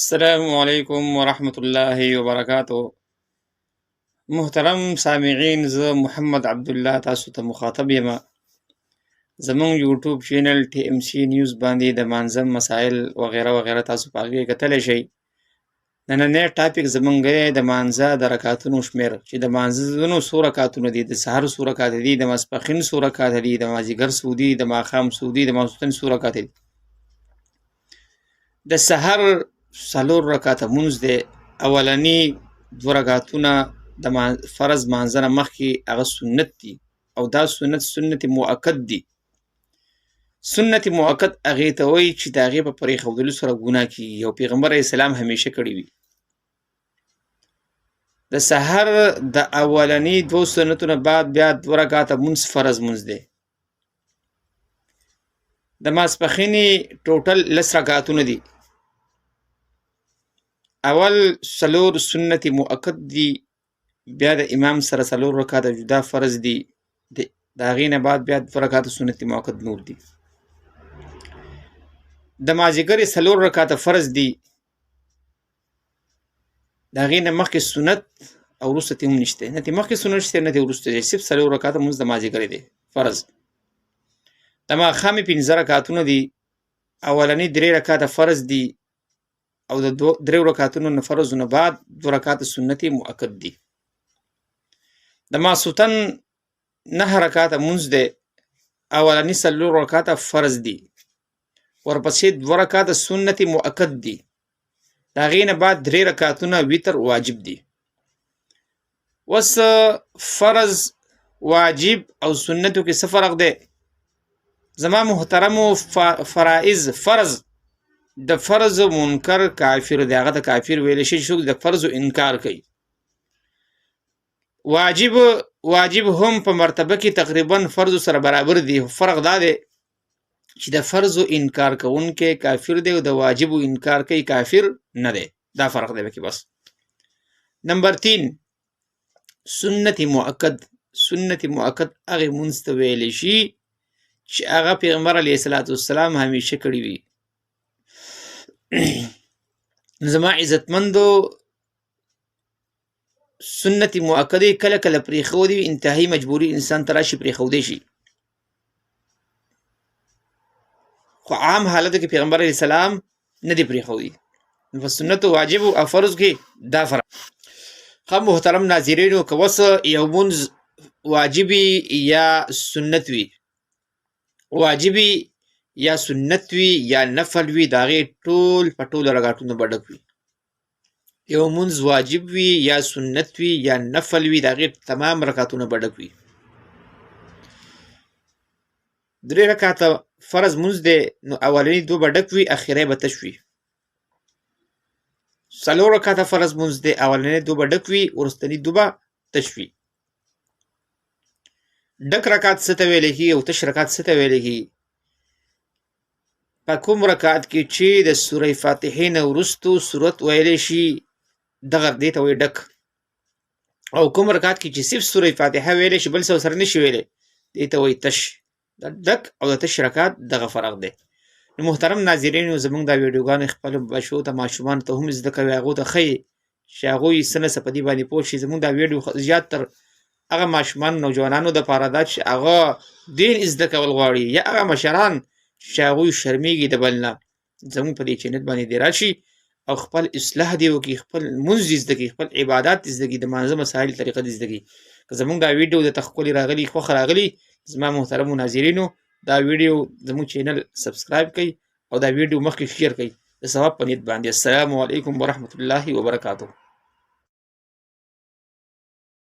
السلام علیکم ورحمۃ اللہ وبرکاتہ. محترم سامعین، زه محمد عبدالله تاسو ته مخاطب یم. زمونږ یوټیوب چینل ټي ام سی نیوز باندې د مانځه مسایل وغیره وغیره تاسو په هغې کتلی شئ. نننی ټاپک زمونږ دی د مانځه د رکعتونو شمېر، چې د مانځه څو رکعتونه دي. د سهار څو رکعته دي، د ماسپښین څو رکعته دي، د مازدیګر څو دي، د ماښام څو دي، د ماسخوتن څو رکعته دي. د سحر 4 رکعته مونځ دی. اولني 2 رکعتونه د فرض مانځه نه مخکې هغه سنت دي، او دا سنت مؤکد دي. سنت مؤکد هغې ته وایي چې د هغې په پرېښودلو سره ګناه کېږي، او پیغمبر علیه السلام همیشه کړي وي. د سحر د اولني 2 سنتونه بعد بیا 2 رکعته مونځ فرض مونځ دی. د ماسپښینې ټوټل 10 رکعتونه دي. اول 4 سنت مؤکد دي، بیا د امام سره 4 رکعته جدا فرض دي. د هغې نه بعد بیا 2 رکعته سنت مؤکد نور دي. د مازدیګر 4 رکعته فرض دي، د هغې نه مخکې سنت او وروسته ترې هم نشته. نه ترې مخکې سنت شته، نه ترې وروسته دی، صرف 4 رکعته مونځ د مازدیګر دی فرض. د ماښام 15 رکعتونه دي. اولني 3 رکعته فرض دي، او د 3 رکعتونو نه فرضو نه بعد 2 رکعته سنت مؤکد دي. د ماسخوتن 9 رکعته مونځ دی. اولني 4 رکعته فرض دي، ورپسې 2 رکعته سنت مؤکد دي. د هغې نه بعد 3 رکعتونه وتر واجب دي. اوس فرض، واجب او سنتو کې څه فرق دی؟ زما محترمو فرائض، فرض د فرض منکر کافر دی، هغه د کافر ویلی شي چې څوک د فرض انکار کوي. واجب هم په مرتبه کې تقریبا فرض سره برابر دي. فرق دا دی چې د فرض انکار کوونکی کافر دی، او د واجب انکار کوي کافر نه دی. دا فرق دی پکې بس. نمبر 3 سنت مؤکد. سنت مؤکد هغې مونځ ته ویلی شي چې هغه پیغمبر علیه السلام همیشه کړي وي. زما عزتمندو، سنت مؤکدې کله کله پرېښودې وي، انتهایی مجبوري انسان ته راشي پرېښودی شي، خو عام حالتو کې پیغمبر علیه السلام نه دی پرېښودی. په سنت او واجب او فرض کې دا فرق. ښه محترم ناظرینو، که اوس یو مونځ واجبي یا سنت وي، واجبي یا سنت وي یا نفل وي، د هغې ټول په ټولو رکعتونو به ډک وي. یو مونځ واجب وي یا سنت وي یا نفل وي، د هغې تمام رکعتونه به ډک وي. 3 رکعته فرض مونځ دی، نو اولني 2 به ډک وي، اخرۍ به تش وي. 4 رکعته فرض مونځ دی، اولني 2 به ډک وي، وروستني 2 به تش وي. ډک رکعت څه ته ویلی کېږي او تش رکعت څه ته ویلی کېږي؟ په کوم رکعت کې چې د سوره فاتحې نه وروستو سورت ویلی شي، دغه دې ته وایي ډک. او کوم رکعت کې چې صرف سوره فاتحه ویلی شي، بل څه ورسره نه شي ویلی، دې ته وایي تش. د ډک او د تش رکعت دغه فرق دی. نو محترم ناظرینو، زموږ دا ویډیوګانې خپلو بچو ته، ماشومانو ته هم زده کوئ، هغو ته ښیئ چې هغوی څه نه څه په دې باندې پوه شي. زموږ دا ویډیو زیات تر هغه ماشومان نوجوانانو دپاره ده چې هغه دین زده کول غواړي، یا هغه مشران چې هغوی شرمېږي د بل نه. زموږ په دې چینل باندې دې راشي او خپل اصلاح دې وکړي، خپل لمونځ دې زده کړي، خپل عبادات دې زده کړي، د مانځه مسایل طریقه دې زده کړي. که زموږ دا ویډیو درته ښکلې راغلي، خوښه راغلي، زما محترمو ناظرینو، دا ویډیو زموږ چینل سبسکرایب کړئ او دا ویډیو مخکې شیر کړئ د ثواب په نیت باندې. السلام علیکم ورحمة الله وبرکاته.